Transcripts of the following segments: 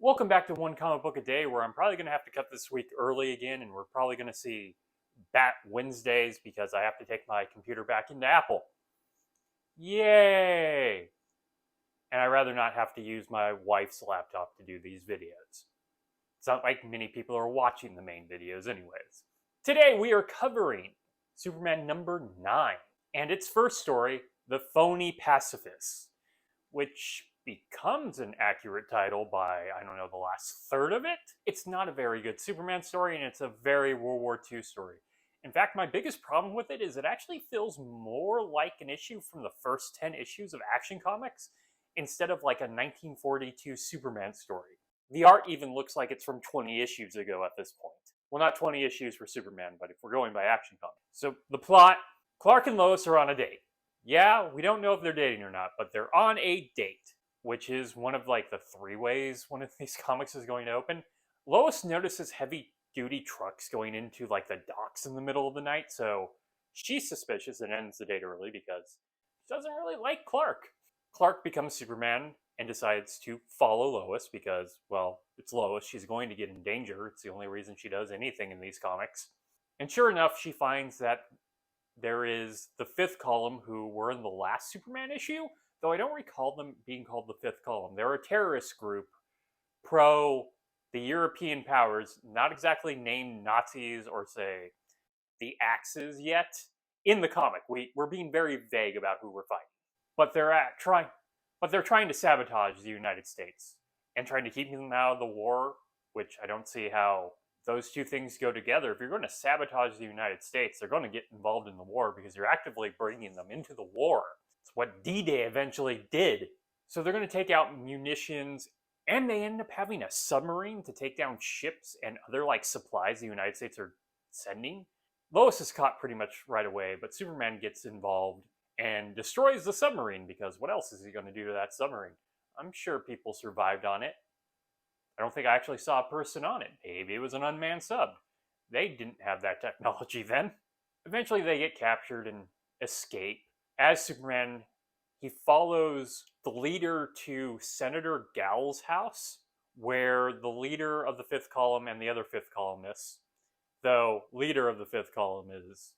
Welcome back to One Comic Book a Day, where I'm probably going to have to cut this week early again, and we're probably going to see Bat Wednesdays because I have to take my computer back into Apple. Yay! And I'd rather not have to use my wife's laptop to do these videos. It's not like many people are watching the main videos anyways. Today we are covering Superman number 9, and its first story, The Phony Pacifists, which becomes an accurate title by, I don't know, the last third of it. It's not a very good Superman story, and it's a very World War II story. In fact, my biggest problem with it is it actually feels more like an issue from the first 10 issues of Action Comics instead of like a 1942 Superman story. The art even looks like it's from 20 issues ago at this point. Well, not 20 issues for Superman, but if we're going by Action Comics. So the plot, Clark and Lois are on a date. Yeah, we don't know if they're dating or not, but they're on a date, which is one of like the 3 ways one of these comics is going to open. Lois notices heavy-duty trucks going into like the docks in the middle of the night, so she's suspicious and ends the date early because she doesn't really like Clark. Clark becomes Superman and decides to follow Lois because, well, it's Lois. She's going to get in danger. It's the only reason she does anything in these comics. And sure enough, she finds that there is the 5th column who were in the last Superman issue, though I don't recall them being called the 5th column. They're a terrorist group pro the European powers, not exactly named Nazis or say the Axes yet in the comic. We're being very vague about who we're fighting. But they're trying to sabotage the United States and trying to keep them out of the war, which I don't see how those two things go together. If you're going to sabotage the United States, they're going to get involved in the war because you're actively bringing them into the war. It's what D-Day eventually did. So they're going to take out munitions, and they end up having a submarine to take down ships and other like supplies the United States are sending. Lois is caught pretty much right away, but Superman gets involved and destroys the submarine because what else is he going to do to that submarine? I'm sure people survived on it. I don't think I actually saw a person on it. Maybe it was an unmanned sub. They didn't have that technology then. Eventually they get captured and escape. As Superman, he follows the leader to Senator Gal's house, where the leader of the 5th column and the other 5th columnists, though leader of the 5th column is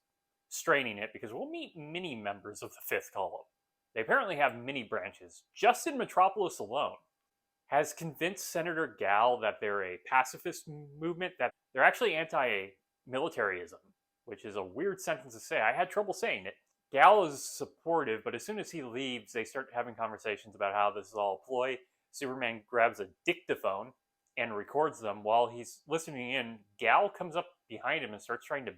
straining it because we'll meet many members of the 5th column. They apparently have many branches. Just in Metropolis alone, has convinced Senator Gal that they're a pacifist movement, that they're actually anti-militarism, which is a weird sentence to say. I had trouble saying it. Gal is supportive, but as soon as he leaves, they start having conversations about how this is all a ploy. Superman grabs a dictaphone and records them. While he's listening in, Gal comes up behind him and starts trying to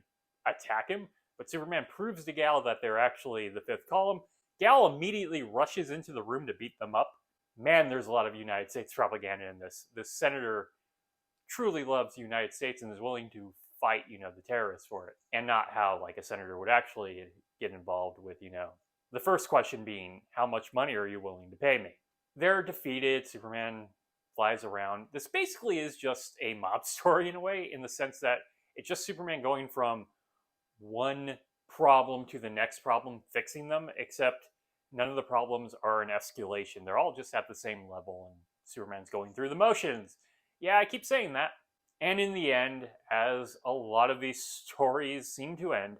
attack him, but Superman proves to Gal that they're actually the 5th column. Gal immediately rushes into the room to beat them up. Man, there's a lot of United States propaganda in this. This senator truly loves the United States and is willing to fight, the terrorists for it. And not how, like, a senator would actually get involved with, the first question being, how much money are you willing to pay me? They're defeated. Superman flies around. This basically is just a mob story in a way, in the sense that it's just Superman going from one problem to the next problem, fixing them, except none of the problems are an escalation. They're all just at the same level, and Superman's going through the motions. Yeah, I keep saying that. And in the end, as a lot of these stories seem to end,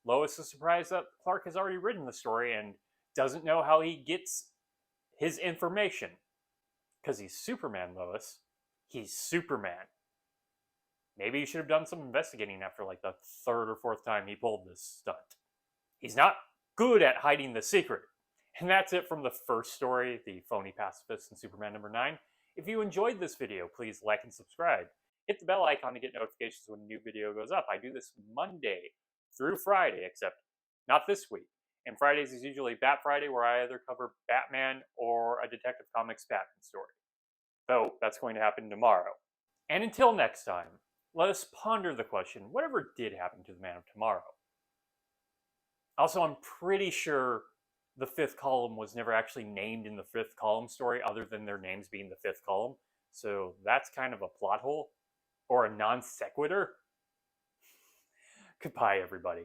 Lois is surprised that Clark has already written the story and doesn't know how he gets his information. Because he's Superman, Lois. He's Superman. Maybe he should have done some investigating after like the 3rd or 4th time he pulled this stunt. He's not good at hiding the secret. And that's it from the first story, The Phony Pacifists and Superman number 9. If you enjoyed this video, please like and subscribe. Hit the bell icon to get notifications when a new video goes up. I do this Monday through Friday, except not this week. And Fridays is usually Bat Friday, where I either cover Batman or a Detective Comics Batman story. Though that's going to happen tomorrow. And until next time, let us ponder the question, whatever did happen to the Man of Tomorrow? Also, I'm pretty sure the 5th column was never actually named in the 5th column story, other than their names being the 5th column. So that's kind of a plot hole, or a non sequitur. Goodbye, everybody.